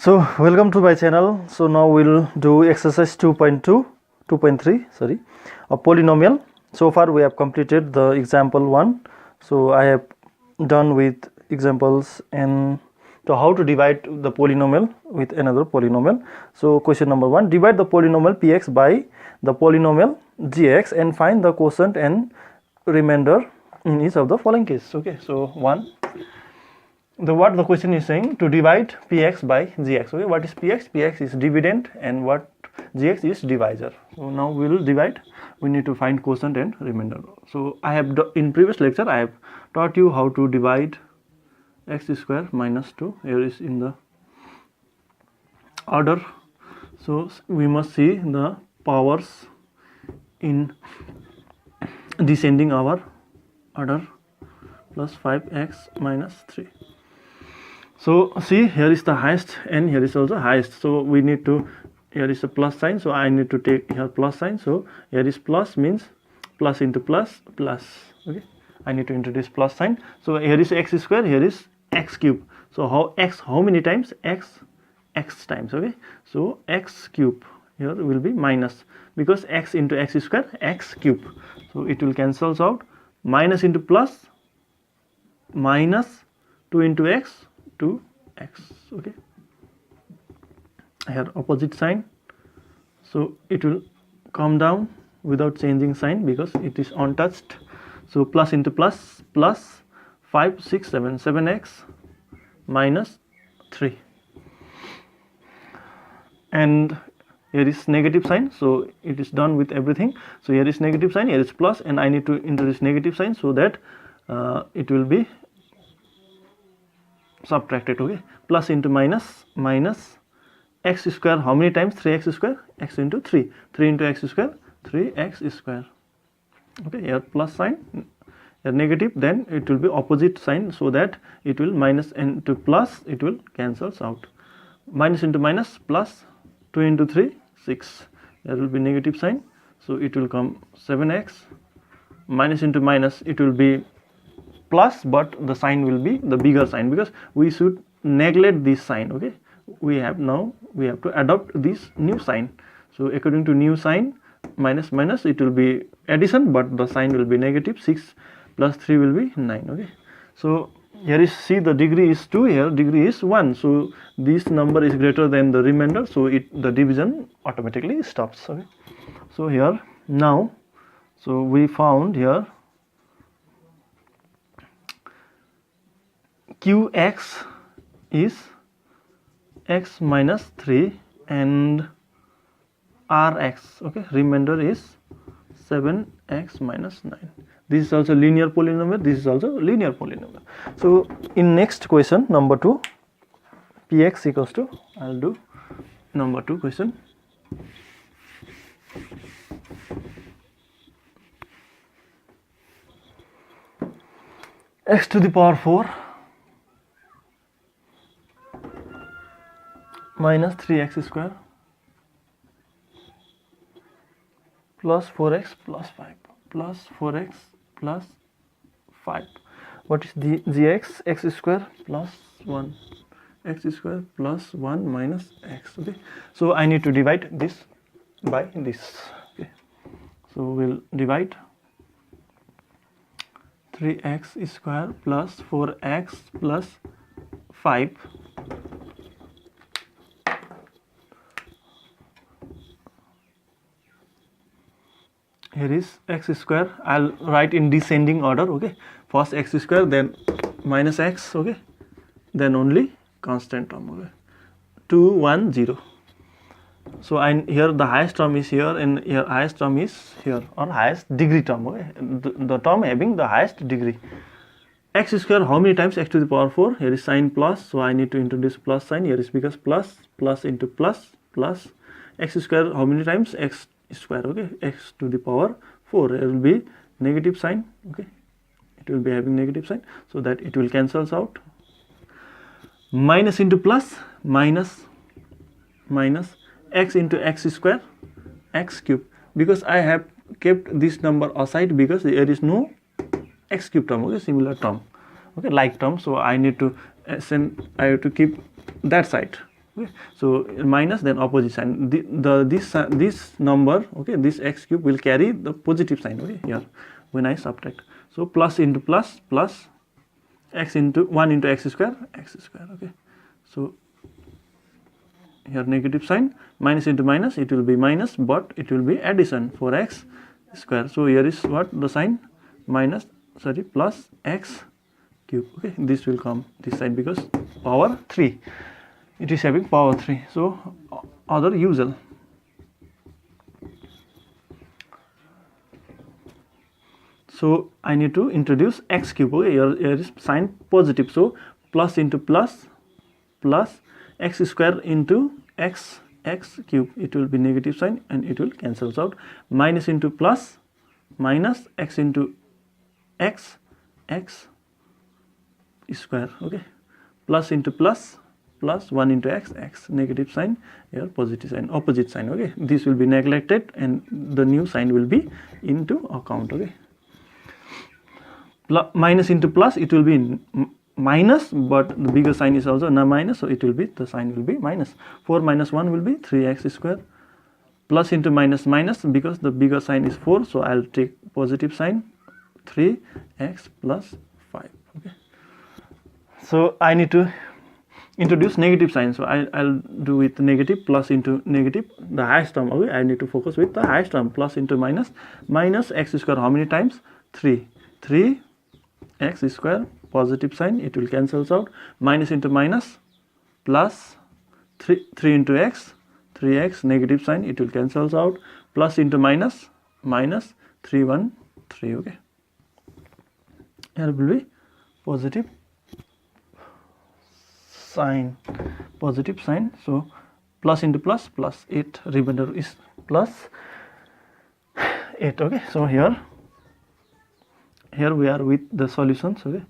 So welcome to my channel. So now we'll do exercise 2.3 sorry, a polynomial. So far we have completed the example 1. So I have done with examples and to how to divide the polynomial with another polynomial. So question number 1, divide the polynomial px by the polynomial gx and find the quotient and remainder in each of the following case. Okay, so 1, what the question is saying, to divide px by gx. Okay, what is px? Px is dividend and what gx is divisor. So now we will divide. We need to find quotient and remainder. So I have in previous lecture I have taught you how to divide x square minus 2. Here is in the order. So we must see the powers in descending our order, plus 5x minus 3. So see, here is the highest and here is also highest. So we need to, here is a plus sign, so I need to take here plus sign. So here is plus means plus into plus, plus. Okay, I need to introduce plus sign. So here is x square, here is x cube. So how many times? X times. Okay, so x cube here will be minus, because x into x square, x cube. So it will cancels out. Minus into plus, minus 2 into x, 2x. Okay, here opposite sign, so it will come down without changing sign because it is untouched. So plus into plus, plus 5 6 7 7x minus 3, and here is negative sign, so it is done with everything. So here is negative sign, here is plus, and I need to introduce negative sign so that it will be subtracted. Okay, plus into minus, minus x square, how many times? 3x square, x into 3, 3 into x square, 3x square. Okay, here plus sign, here negative, then it will be opposite sign, so that it will minus into plus, it will cancels out. Minus into minus, plus 2 into 3, 6, there will be negative sign, so it will come 7x. Minus into minus, it will be plus, but the sign will be the bigger sign, because we should neglect this sign. Okay, we have to adopt this new sign. So according to new sign, minus minus, it will be addition, but the sign will be negative. 6 plus 3 will be 9. Okay, so here is, see, the degree is 2, here degree is 1, so this number is greater than the remainder, so the division automatically stops. Okay, so here now, so we found here qx is x minus 3 and rx, okay, remainder is 7x minus 9. This is also linear polynomial, this is also linear polynomial. So in next question number 2, px equals to, I'll do number 2 question. X to the power 4 minus 3x square plus 4x plus 5 plus 4x plus 5. What is the gx? X square plus 1, x square plus 1 minus x. Okay, so I need to divide this by this. Okay, so we'll divide 3x square plus 4x plus 5 here is x square. I'll write in descending order. Okay, first x square, then minus x. Okay, then only constant term. Okay, 2 1 0. So here the highest term is here, and here highest term is here, or highest degree term. Okay, the term having the highest degree. X square, how many times? X to the power 4. Here is sign plus, so I need to introduce plus sign. Here is because plus, plus into plus, plus x square, how many times? X square. Okay, x to the power 4, there will be negative sign. Okay, it will be having negative sign, so that it will cancels out. Minus into plus, minus, minus x into x square, x cube, because I have kept this number aside because there is no x cube term. Okay, similar term, okay, like term, so I need to I have to keep that side. Okay, so minus, then opposite sign. This number, okay, this x cube will carry the positive sign, okay, here when I subtract. So plus into plus, plus x into 1 into x square, okay. So here negative sign, minus into minus, it will be minus, but it will be addition for x square. So here is what the sign, minus, sorry, plus x cube, okay. This will come this side because power 3, it is having power 3. So other usual. So I need to introduce x cube, okay. Here is sign positive, so plus into plus, plus x square into x cube, it will be negative sign and it will cancels out. Minus into plus, minus x into x square, okay. Plus into plus, plus 1 into x negative sign, here positive sign, opposite sign, okay. This will be neglected and the new sign will be into account, okay. Minus into plus, it will be minus, but the bigger sign is also na minus, so it will be, the sign will be minus. 4 minus 1 will be 3x square. Plus into minus, minus, because the bigger sign is 4, so I'll take positive sign, 3x plus 5, okay. So I need to introduce negative sign, so I'll do with negative, plus into negative, the highest term, okay. I need to focus with the highest term, plus into minus, minus x square, how many times? 3 x square, positive sign, it will cancels out. Minus into minus, plus 3 into x, 3x, negative sign, it will cancels out. Plus into minus, minus 3 1 3, okay. Here will be positive sign, positive sign. So plus into plus, plus 8, remainder is plus 8, okay. So here we are with the solutions, okay.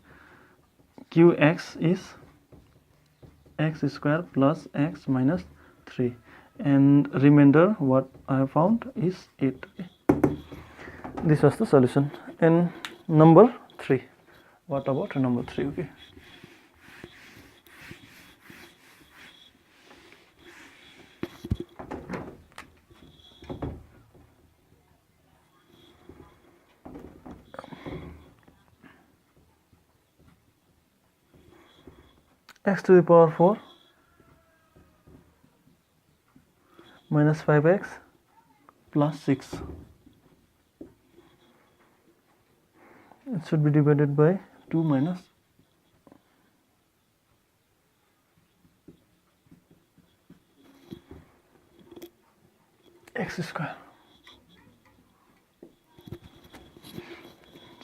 Qx is x square plus x minus 3, and remainder what I have found is 8, okay. This was the solution. And number 3, what about number 3, okay. X to the power 4 minus 5x plus 6. It should be divided by 2 minus x square.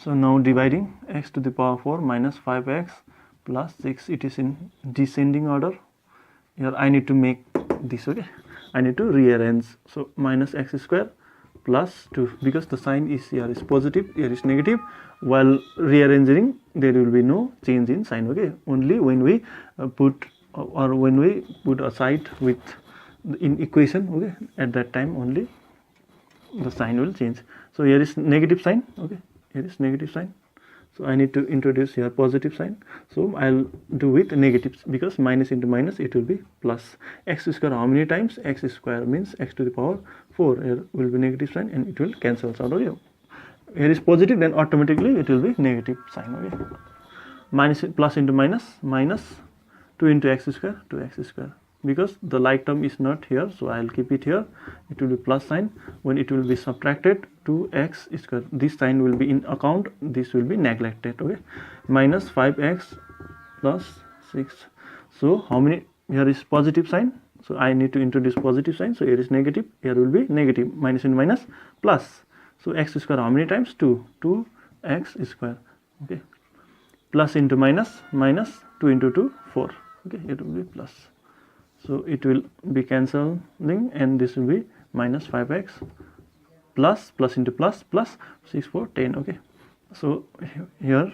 So now dividing x to the power 4 minus 5x plus 6, it is in descending order. Here I need to make this, okay. I need to rearrange. So minus x square plus 2, because the sign is here is positive, here is negative. While rearranging, there will be no change in sign, okay. Only when we put aside with in equation, okay, at that time only the sign will change. So here is negative sign, okay. Here is negative sign. So I need to introduce here positive sign. So I'll do with negatives, because minus into minus, it will be plus. X square, how many times? X square means x to the power 4. Here will be negative sign and it will cancel out. Okay. Here is positive, then automatically it will be negative sign. Okay. Minus plus into minus, minus 2 into x square, 2x square. Because the like term is not here, so I'll keep it here. It will be plus sign. When it will be subtracted, 2x square, this sign will be in account, this will be neglected, okay. Minus 5x plus 6. So how many? Here is positive sign, so I need to introduce positive sign. So here is negative, here will be negative. Minus into minus, plus. So x square, how many times? 2 2x square, okay. Plus into minus, minus 2 into 2 4, okay. It will be plus. So it will be cancelling, and this will be minus 5x plus, plus into plus, plus 6 4 10, okay. So here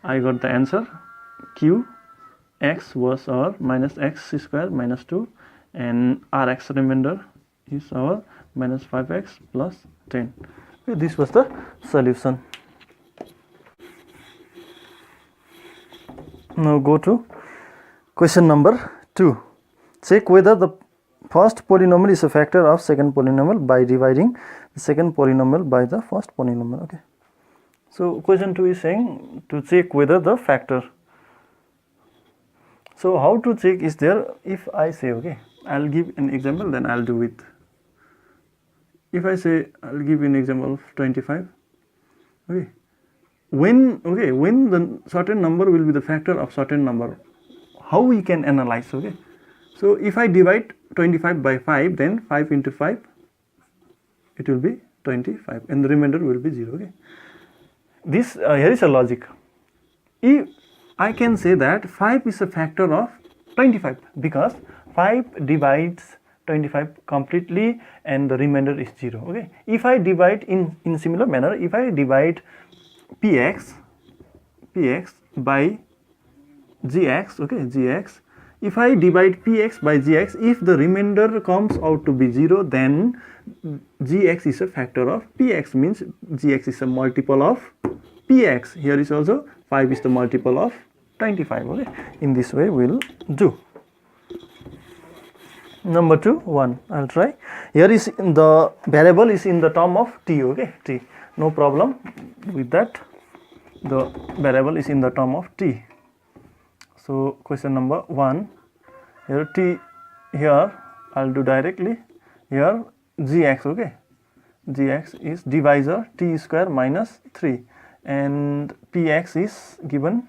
I got the answer. Q x was our minus x square minus 2, and our x remainder is our minus 5x plus 10. Okay, this was the solution. Now go to question number 2. check whether the first polynomial is a factor of second polynomial by dividing the second polynomial by the first polynomial. Okay, so question 2 is saying to check whether the factor. So how to check is there? If I say, okay, I'll give an example, then I'll do it. If I say, I'll give you an example of 25. Okay, when the certain number will be the factor of certain number, how we can analyze? Okay, so if I divide 25 by 5, then 5 into 5, it will be 25, and the remainder will be 0. Okay, this here is a logic. If I can say that 5 is a factor of 25 because 5 divides 25 completely and the remainder is 0. Okay, if I divide in similar manner, if I divide px by gx, okay, gx, if I divide px by gx, if the remainder comes out to be 0, then gx is a factor of px, means gx is a multiple of px. Here is also 5 is the multiple of 25. Okay, in this way we'll do. Number 2, 1. I'll try. Here is the variable is in the term of t. Okay, t. No problem with that. The variable is in the term of t. So question number 1. Here t. Here I'll do directly. Here gx. Okay, gx is divisor t square minus 3, and px is given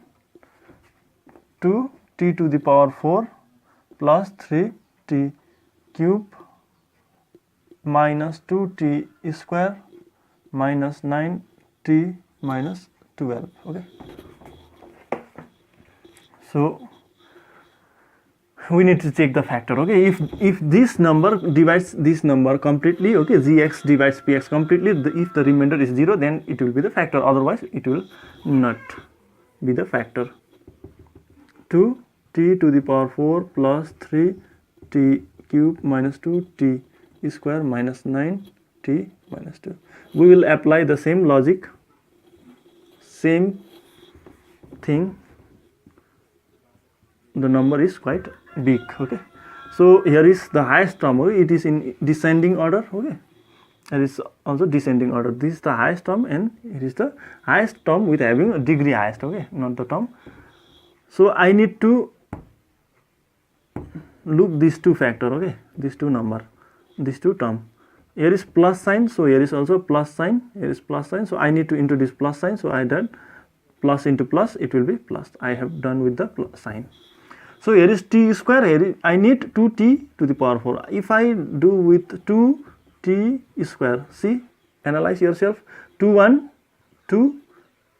2t to the power 4 plus 3t cube minus 2t square minus 9t minus 12. Okay, so we need to check the factor. Okay, if this number divides this number completely, okay, gx divides px completely, if the remainder is 0, then it will be the factor, otherwise it will not be the factor. 2t to the power 4 plus 3t cube minus 2t square minus 9t minus 2. We will apply the same logic, same thing. The number is quite big. Okay, so here is the highest term. Okay, it is in descending order. Okay, it is also descending order. This is the highest term, and it is the highest term with having a degree highest. Okay, not the term. So I need to look these two factor. Okay, these two number, these two term. Here is plus sign, so here is also plus sign. Here is plus sign, so I need to introduce plus sign. So I done plus into plus, it will be plus. I have done with the plus sign. So here is t square. Here I need 2t to the power 4. If I do with 2t square, see, analyze yourself. 2 1 2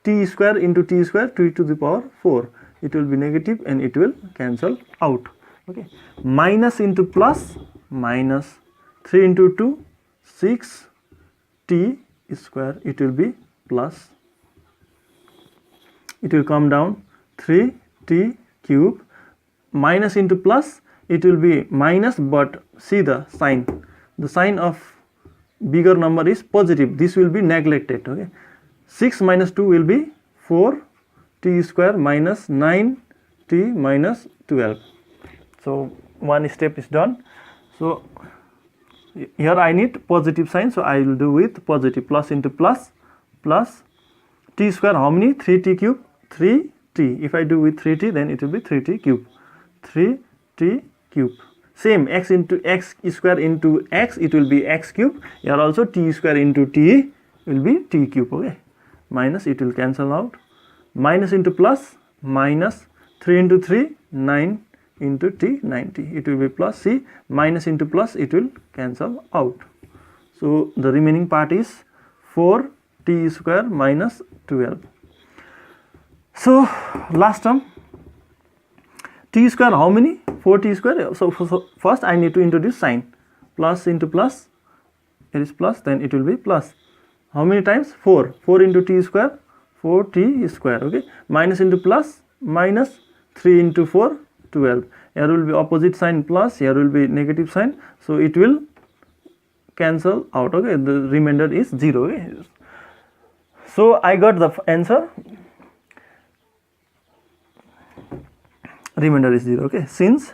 t square into t square, 2 to the power 4. It will be negative and it will cancel out. Okay, minus into plus, minus 3 into 2, 6 t square, it will be plus. It will come down 3t cube, minus into plus, it will be minus, but see the sign. The sign of bigger number is positive. This will be neglected. Okay, 6 minus 2 will be 4t square minus 9t minus 12. So one step is done. So here I need positive sign, so I will do with positive. Plus into plus, plus t square, how many? 3t cube, 3t. If I do with 3t, then it will be 3t cube, 3t cube. Same, x into x square into x, it will be x cube. Here also t square into t will be t cube. Okay, minus, it will cancel out. Minus into plus, minus 3 into 3, 9 into t, 90. It will be plus. See, minus into plus, it will cancel out. So the remaining part is 4t square minus 12. So last term, t square, how many? 4t square. So first I need to introduce sign. Plus into plus, it is plus, then it will be plus. How many times? 4. 4 into t square, 4t square. Okay, minus into plus, minus 3 into 4, 12. Here will be opposite sign plus, here will be negative sign, so it will cancel out. Okay, the remainder is 0. Okay, so I got the answer, remainder is 0. Okay, since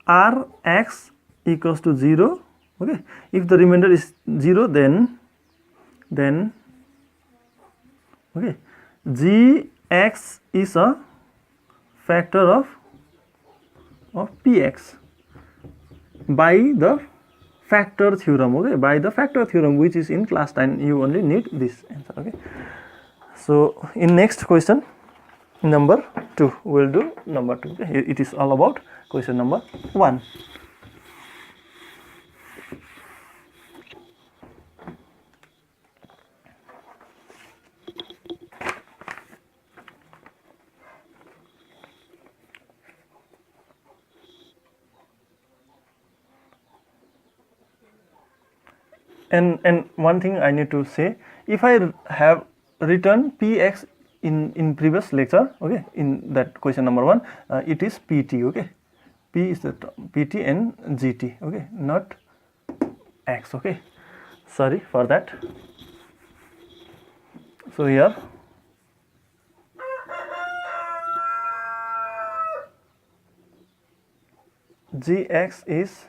Rx equals to 0. Okay, if the remainder is 0, then okay, Gx is a factor of Px by the factor theorem. Okay, by the factor theorem, which is in class 9. You only need this answer. Okay, so in next question number 2, we'll do number 2. Okay? It is all about question number 1. And one thing I need to say, if I have written Px in previous lecture, okay, in that question number 1, it is Pt. Okay, P is the Pt and Gt. Okay, not X. Okay, sorry for that. So here Gx is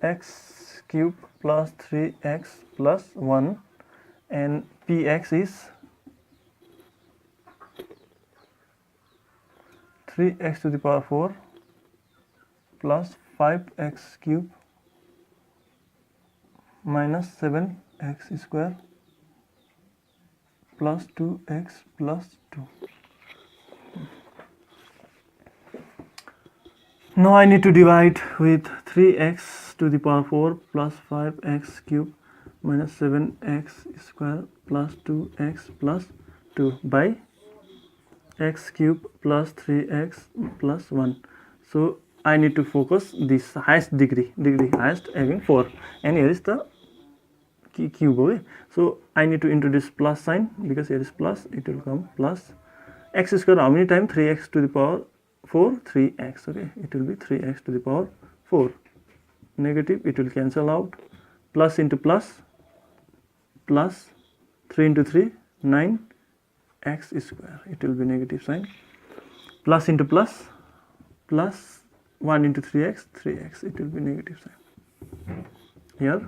x cube plus 3x plus 1, and Px is 3x to the power 4 plus 5x cube minus 7x square plus 2x plus 2. Now I need to divide with 3x to the power 4 plus 5x cube minus 7x square plus 2x plus 2 by x cube plus 3x plus 1. So I need to focus this highest degree highest having 4, and here is the cube. Okay, so I need to introduce plus sign, because here is plus, it will come plus x square. How many times? 3x to the power 4, 3x. Okay, it will be 3x to the power 4. Negative, it will cancel out. Plus into plus, plus 3 into 3, 9 x square. It will be negative sign. Plus into plus, plus 1 into 3x, 3x. It will be negative sign. Here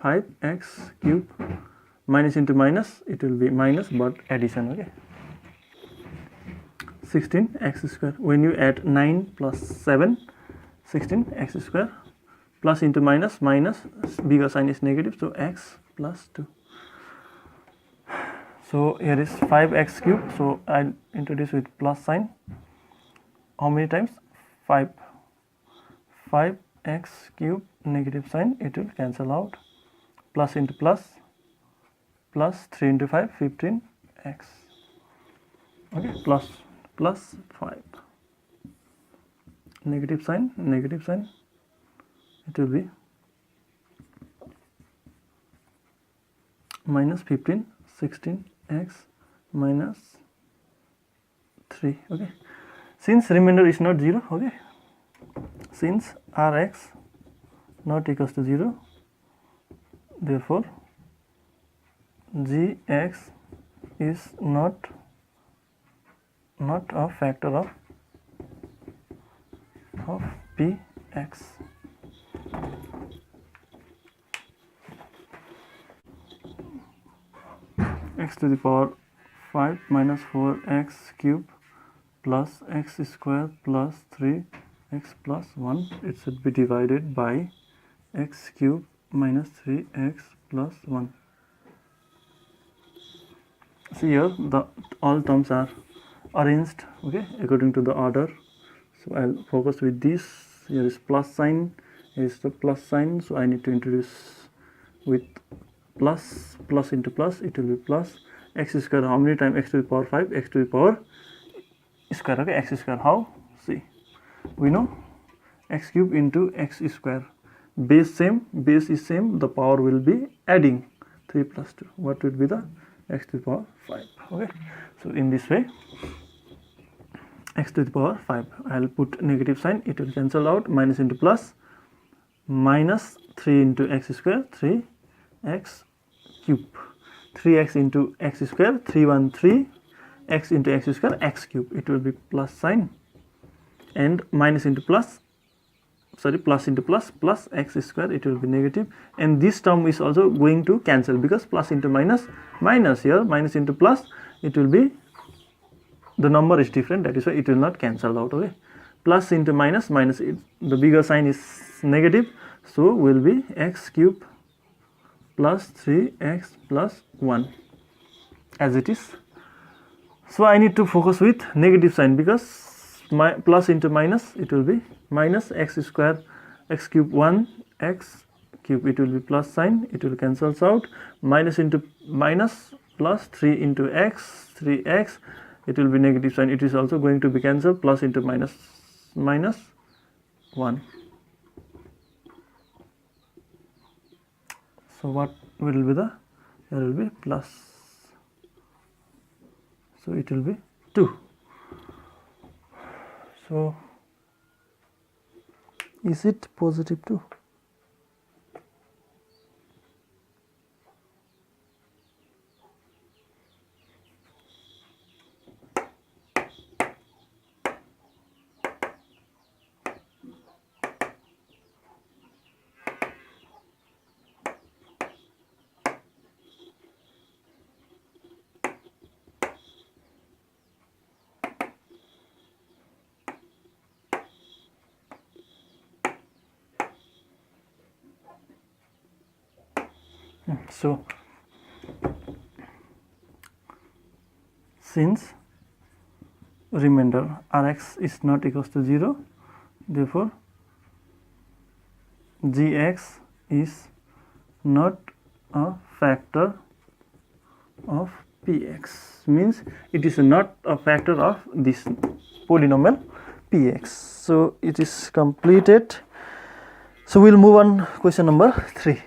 5x cube, minus into minus, it will be minus, but addition. Okay, 16x square. When you add 9 plus 7, 16x square. Plus into minus, minus, bigger sign is negative, so x plus 2. So here is 5x cube, so I introduce with plus sign. How many times? 5. 5x cube, negative sign, it will cancel out. Plus into plus, plus 3 into 5, 15x. Okay, plus 5. Negative sign, it will be minus 15, 16x minus 3. Okay, since remainder is not 0, okay, since Rx not equals to 0, therefore Gx is not a factor of Px. X to the power 5 minus 4x cube plus x square plus 3x plus 1, it should be divided by x cube minus 3x plus 1. See here, all terms are arranged, okay, according to the order. So I'll focus with this. Here is plus sign, here is the plus sign, so I need to introduce with plus, plus into plus, it will be plus x square. How many times? X to the power 5, x to the power square. Okay, x square, how? See, we know x cube into x square. Base is same, the power will be adding 3 plus 2. What would be the x to the power 5? Okay, so in this way, x to the power 5, I'll put negative sign, it will cancel out. Minus into plus, minus 3 into x square, 3x cube, 3x into x square, 3 1 3, x into x square, x cube, it will be plus sign, and minus into plus, plus into plus x square, it will be negative, and this term is also going to cancel because plus into minus, here minus into plus, it will be, the number is different, that is why it will not cancel out. Okay, plus into minus, the bigger sign is negative, so will be x cube plus 3x plus 1 as it is. So I need to focus with negative sign because my plus into minus, it will be minus x square, x cube 1 x cube, it will be plus sign, it will cancel out, minus into minus plus 3 into x, 3x, it will be negative sign, it is also going to be cancelled, plus into minus 1. So what will be the, there will be plus, so it will be 2. So is it positive 2? So since remainder Rx is not equals to 0, therefore Gx is not a factor of Px, means it is not a factor of this polynomial Px. So it is completed. So we'll move on question number 3.